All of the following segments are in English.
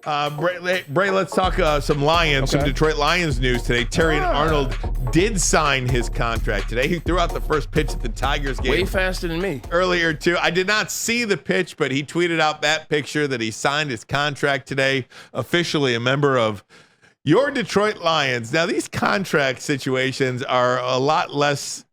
Bray, let's talk some Lions, some Detroit Lions news today. Terrion Arnold did sign his contract today. He threw out the first pitch at the Tigers game. Way faster than me. Earlier, too. I did not see the pitch, but he tweeted out that picture that he signed his contract today, officially a member of your Detroit Lions. Now, these contract situations are a lot less,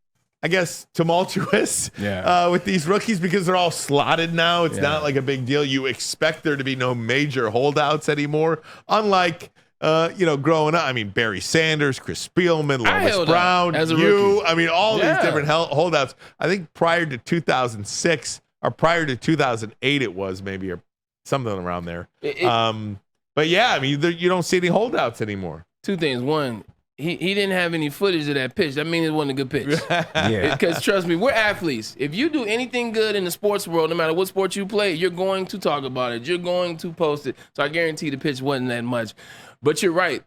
I guess, tumultuous with these rookies because they're all slotted now. It's not like a big deal. You expect there to be no major holdouts anymore. Unlike, growing up, I mean, Barry Sanders, Chris Spielman, Lovis Brown, as a rookie. I mean, all these different holdouts. I think prior to 2006 or prior to 2008, it was maybe or something around there. But yeah, I mean, you don't see any holdouts anymore. Two things. One, he didn't have any footage of that pitch. That means it wasn't a good pitch. Because trust me, we're athletes. If you do anything good in the sports world, no matter what sport you play, you're going to talk about it. You're going to post it. So I guarantee the pitch wasn't that much. But you're right.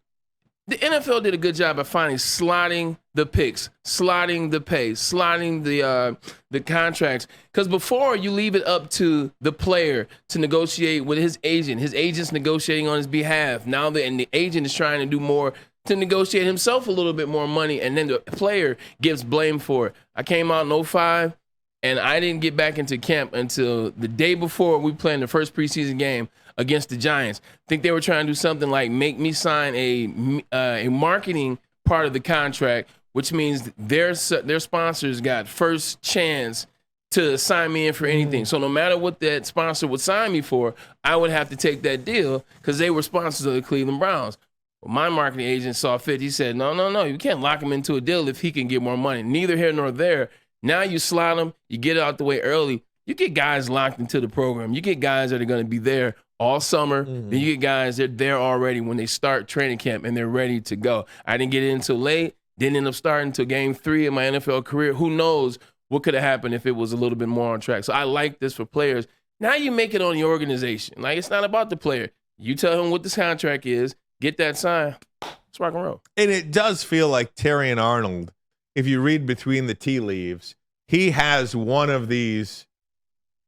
The NFL did a good job of finally slotting the picks, slotting the pay, slotting the contracts. Because before, you leave it up to the player to negotiate with his agent. His agent's negotiating on his behalf. Now the agent is trying to do more to negotiate himself a little bit more money, and then the player gives blame for it. I came out in 2005, and I didn't get back into camp until the day before we played the first preseason game against the Giants. I think they were trying to do something like make me sign a marketing part of the contract, which means their sponsors got first chance to sign me in for anything. So no matter what that sponsor would sign me for, I would have to take that deal because they were sponsors of the Cleveland Browns. Well, my marketing agent saw fit. He said, no, you can't lock him into a deal if he can get more money. Neither here nor there. Now you slot him, you get it out the way early. You get guys locked into the program. You get guys that are going to be there all summer. Then you get guys that are there already when they start training camp and they're ready to go. I didn't get in until late. Didn't end up starting until game 3 of my NFL career. Who knows what could have happened if it was a little bit more on track. So I like this for players. Now you make it on the organization. Like, it's not about the player. You tell him what this contract is. Get that sign. Let's rock and roll. And it does feel like Terrion Arnold, if you read between the tea leaves, he has one of these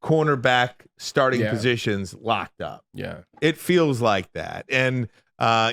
cornerback starting positions locked up. Yeah. It feels like that. And,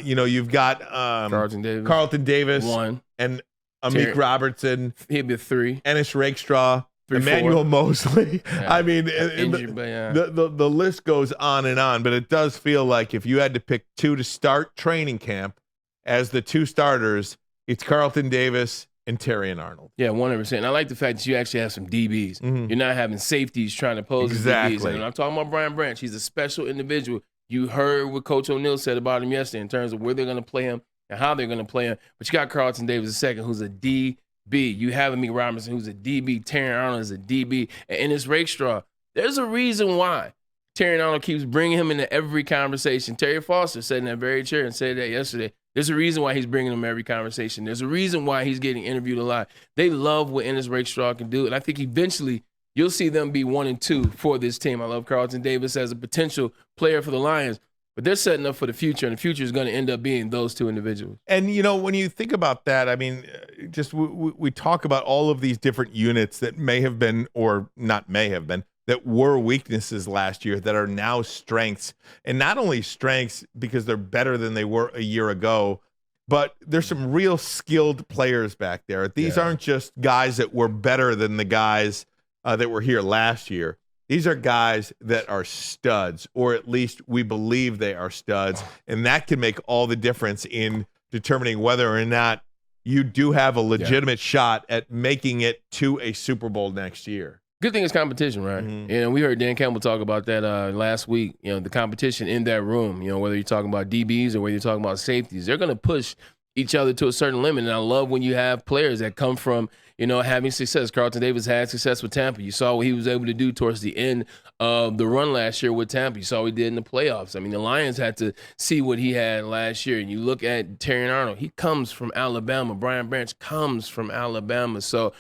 you've got Carlton Davis 1. And Amik Robertson. He'd be 3. Ennis Rakestraw. Emmanuel Mosley. Yeah. I mean, Injured, the list goes on and on, but it does feel like if you had to pick 2 to start training camp as the 2 starters, it's Carlton Davis and Terrion Arnold. Yeah, 100%. And I like the fact that you actually have some DBs. You're not having safeties trying to pose as DBs. And I'm talking about Brian Branch. He's a special individual. You heard what Coach O'Neill said about him yesterday in terms of where they're going to play him and how they're going to play him. But you got Carlton Davis II, who's a DB. You have Amik Robinson, who's a DB. Terrion Arnold is a DB. And Ennis Rakestraw, there's a reason why Terrion Arnold keeps bringing him into every conversation. Terry Foster sat in that very chair and said that yesterday. There's a reason why he's bringing him every conversation. There's a reason why he's getting interviewed a lot. They love what Ennis Rakestraw can do, and I think eventually you'll see them be 1 and 2 for this team. I love Carlton Davis as a potential player for the Lions, but they're setting up for the future, and the future is going to end up being those 2 individuals. And, when you think about that, I mean, just we talk about all of these different units that may have been, or not may have been, that were weaknesses last year that are now strengths. And not only strengths because they're better than they were a year ago, but there's some real skilled players back there. These aren't just guys that were better than the guys that were here last year. These are guys that are studs, or at least we believe they are studs. And that can make all the difference in determining whether or not you do have a legitimate shot at making it to a Super Bowl next year. Good thing is competition, right? We heard Dan Campbell talk about that last week. The competition in that room, whether you're talking about DBs or whether you're talking about safeties, they're going to push each other to a certain limit. And I love when you have players that come from, having success. Carlton Davis had success with Tampa. You saw what he was able to do towards the end of the run last year with Tampa. You saw what he did in the playoffs. I mean, the Lions had to see what he had last year. And you look at Terrion Arnold, he comes from Alabama. Brian Branch comes from Alabama. So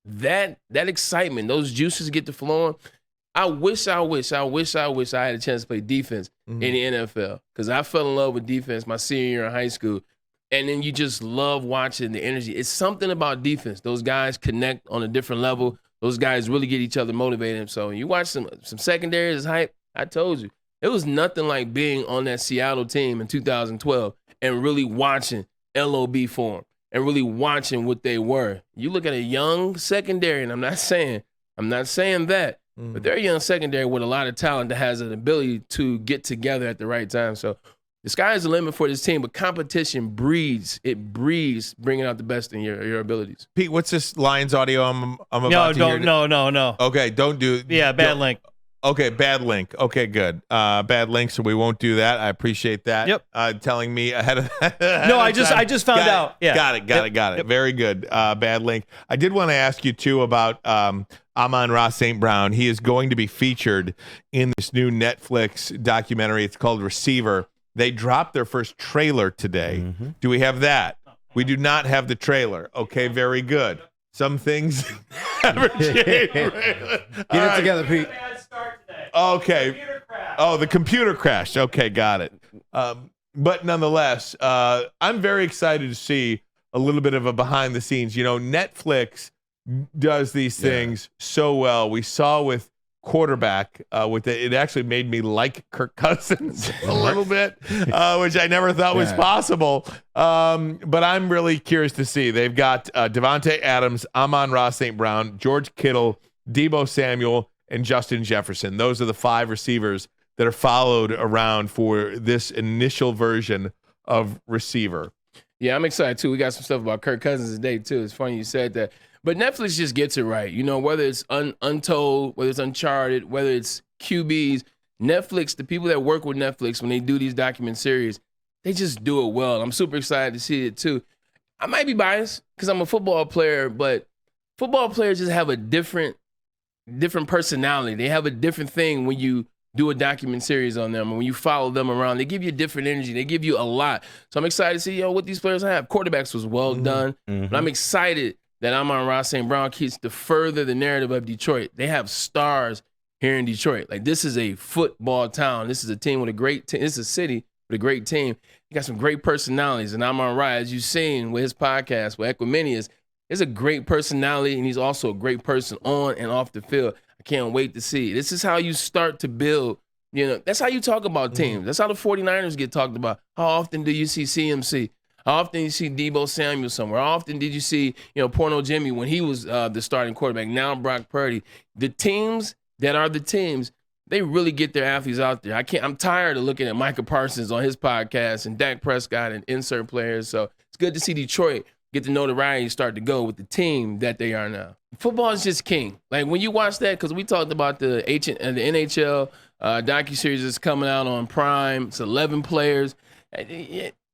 that excitement, those juices get to flowing. I wish I had a chance to play defense in the NFL, because I fell in love with defense my senior year in high school. And then you just love watching the energy. It's something about defense. Those guys connect on a different level. Those guys really get each other motivated. So you watch some secondaries, hype. I told you, It was nothing like being on that Seattle team in 2012 and really watching LOB form and really watching what they were. You look at a young secondary, and I'm not saying that, but they're a young secondary with a lot of talent that has an ability to get together at the right time. So the sky is the limit for this team, but competition breeds bringing out the best in your abilities. Pete, what's this Lions audio I'm about to hear? No. Okay, don't do. Yeah, bad link. Okay, bad link. Okay, good. Bad link, so we won't do that. I appreciate that. Yep. Telling me ahead of that. No, I just found out. Yeah. Got it. Yep. Very good. Bad link. I did want to ask you, too, about Amon-Ra St. Brown. He is going to be featured in this new Netflix documentary. It's called Receiver. They dropped their first trailer today. Mm-hmm. Do we have that? We do not have the trailer. Okay, very good. Some things never change. Get it together, Pete. Okay. The computer crashed. Okay, got it. But nonetheless, I'm very excited to see a little bit of a behind the scenes. You know, Netflix does these things so well. We saw with quarterback it actually made me like Kirk Cousins a little bit, which I never thought was possible. But I'm really curious to see. They've got Devontae Adams, Amon-Ra St. Brown, George Kittle, Deebo Samuel, and Justin Jefferson. Those are the 5 receivers that are followed around for this initial version of Receiver. Yeah, I'm excited too. We got some stuff about Kirk Cousins today too. It's funny you said that. But Netflix just gets it right. You know, whether it's Untold, whether it's Uncharted, whether it's QBs, Netflix, the people that work with Netflix when they do these document series, they just do it well. I'm super excited to see it too. I might be biased because I'm a football player, but football players just have a different personality. They have a different thing when you do a document series on them and when you follow them around. They give you a different energy. They give you a lot. So I'm excited to see what these players have. Quarterbacks was well done, but I'm excited that Amon-Ra St. Brown keeps to further the narrative of Detroit. They have stars here in Detroit. Like, this is a football town. This is a team with a great team. This is a city with a great team. You got some great personalities. And Amon-Ra, as you've seen with his podcast, with Equiminius, is a great personality, and he's also a great person on and off the field. I can't wait to see. This is how you start to build. You know, that's how you talk about teams. That's how the 49ers get talked about. How often do you see CMC? How often do you see Deebo Samuel somewhere? How often did you see, Porno Jimmy when he was the starting quarterback? Now Brock Purdy. The teams that are the teams, they really get their athletes out there. I'm tired of looking at Micah Parsons on his podcast and Dak Prescott and insert players. So it's good to see Detroit get the notoriety start to go with the team that they are now. Football is just king. Like, when you watch that, because we talked about the NHL docuseries that's coming out on Prime. It's 11 players.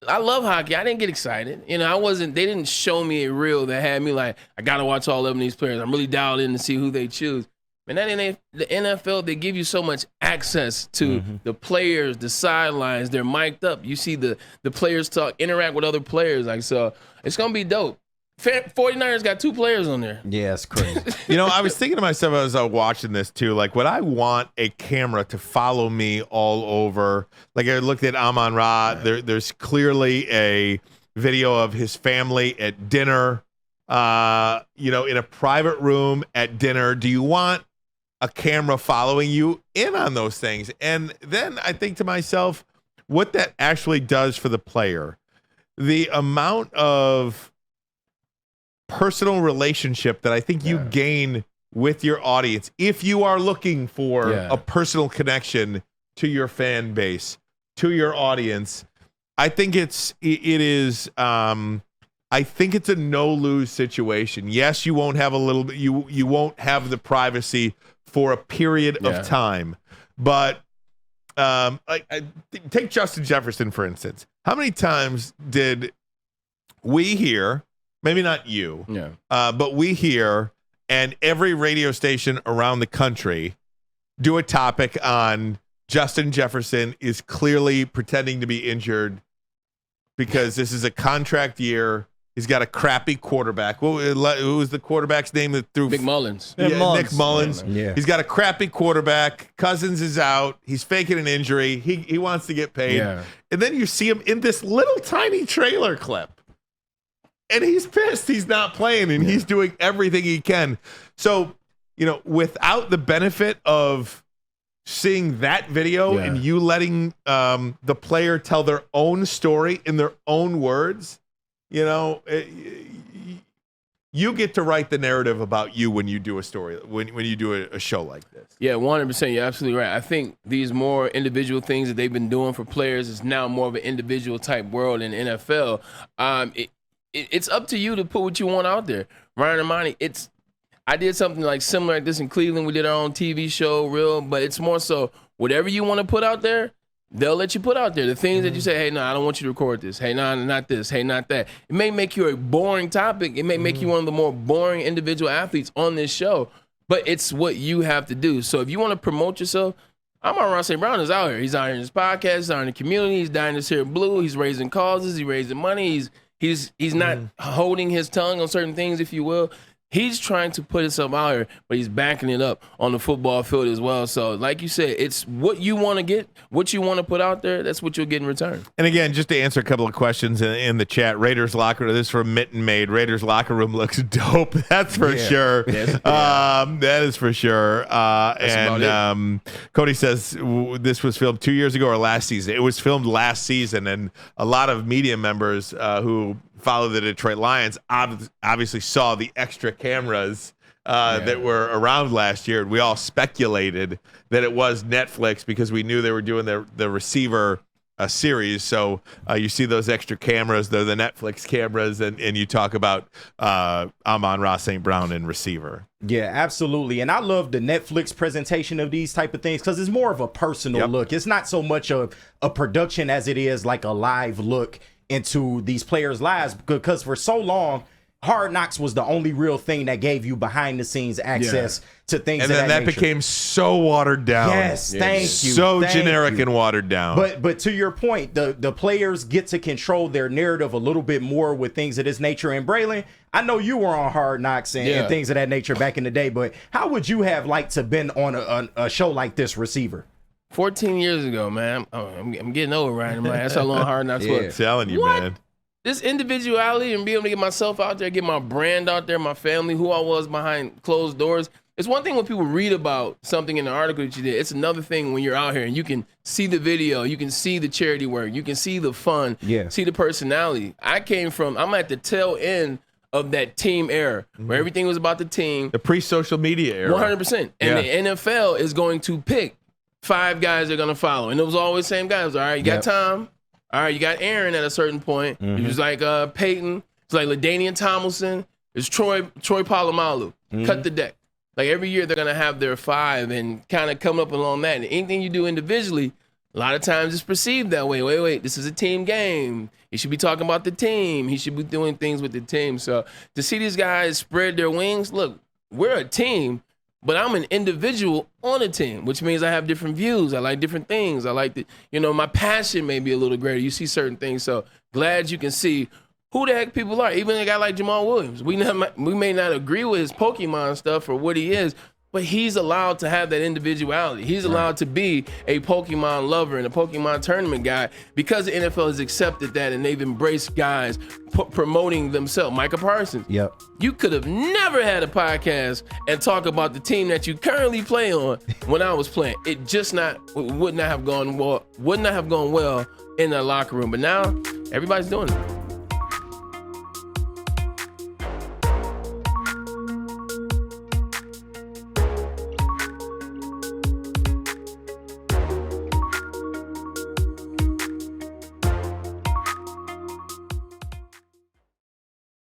I love hockey. I didn't get excited. They didn't show me a reel that had me like, I got to watch all 11 of these players. I'm really dialed in to see who they choose. And the NFL, they give you so much access to the players, the sidelines. They're mic'd up. You see the players interact with other players. Like, so it's going to be dope. 49ers got 2 players on there. Yeah, it's crazy. I was thinking to myself as I was watching this too, like, would I want a camera to follow me all over? Like, I looked at Amon-Ra. There's clearly a video of his family at dinner, in a private room at dinner. Do you want a camera following you in on those things? And then I think to myself, what that actually does for the player, the amount of personal relationship that I think you gain with your audience if you are looking for a personal connection to your fan base, to your audience. I think I think it's a no-lose situation. Yes, you won't have you won't have the privacy for a period of time, but take Justin Jefferson, for instance. How many times did we hear, maybe not you, but we hear, and every radio station around the country do a topic on Justin Jefferson is clearly pretending to be injured because this is a contract year. He's got a who was the quarterback's name that threw? Nick Mullins. Nick Mullins. Yeah. He's got a crappy quarterback. Cousins is out. He's faking an injury. He wants to get paid. Yeah. And then you see him in this little tiny trailer clip. And he's pissed he's not playing, and he's doing everything he can. So, without the benefit of seeing that video and you letting the player tell their own story in their own words, you know, you get to write the narrative about you when you do a story, when you do a show like this. Yeah, 100%. You're absolutely right. I think these more individual things that they've been doing for players is now more of an individual type world in the NFL. It's up to you to put what you want out there. Ryan Ermanni, I did something like similar like this in Cleveland. We did our own TV show, but it's more so whatever you want to put out there, they'll let you put out there. The things that you say, hey, no, I don't want you to record this. Hey, no, not this. Hey, not that. It may make you a boring topic. It may make you one of the more boring individual athletes on this show, but it's what you have to do. So if you want to promote yourself, Amon-Ra St. Brown is out here. He's out here in his podcast. He's out in the community. He's dying this here blue. He's raising causes. He's raising money. He's not holding his tongue on certain things, if you will. He's trying to put himself out here, but he's backing it up on the football field as well. So, like you said, it's what you want to get, what you want to put out there. That's what you'll get in return. And again, just to answer a couple of questions in the chat, Raiders locker room. This is from Mitten Made. Raiders locker room looks dope. That's for sure. That is for sure. And Cody says this was filmed 2 years ago or last season. It was filmed last season, and a lot of media members who follow the Detroit Lions obviously saw the extra cameras that were around last year. We all speculated that it was Netflix because we knew they were doing the receiver series. So you see those extra cameras, they're the Netflix cameras, and you talk about Amon-Ra St. Brown and receiver. Yeah, absolutely. And I love the Netflix presentation of these type of things because it's more of a personal look. It's not so much of a production as it is like a live look into these players' lives, because for so long, Hard Knocks was the only real thing that gave you behind the scenes access to things. And then that became so watered down. Yes, thank you. So generic and watered down. But to your point, the players get to control their narrative a little bit more with things of this nature. And Braylon, I know you were on Hard Knocks and things of that nature back in the day, but how would you have liked to been on a show like this, receiver? 14 years ago, man. I'm getting old, right? That's how long Hard Knocks was. I'm telling you, man. This individuality and being able to get myself out there, get my brand out there, my family, who I was behind closed doors. It's one thing when people read about something in the article that you did. It's another thing when you're out here and you can see the video, you can see the charity work, you can see the fun, see the personality. I'm at the tail end of that team era where everything was about the team. The pre-social media era. 100%. And the NFL is going to pick 5 guys they're going to follow. And it was always the same guys. All right, you got Tom. All right, you got Aaron at a certain point. It was like Peyton. It's like LaDainian Tomlinson. It's Troy Polamalu. Cut the deck. Like every year they're going to have their 5 and kind of come up along that. And anything you do individually, a lot of times it's perceived that way. Wait, this is a team game. He should be talking about the team. He should be doing things with the team. So to see these guys spread their wings, look, we're a team. But I'm an individual on a team, which means I have different views. I like different things. I like my passion may be a little greater. You see certain things. So glad you can see who the heck people are. Even a guy like Jamal Williams. We may not agree with his Pokemon stuff or what he is, but he's allowed to have that individuality. He's allowed to be a Pokemon lover and a Pokemon tournament guy because the NFL has accepted that and they've embraced guys promoting themselves. Micah Parsons. Yep. You could have never had a podcast and talk about the team that you currently play on when I was playing. It would not have gone well in the locker room. But now everybody's doing it.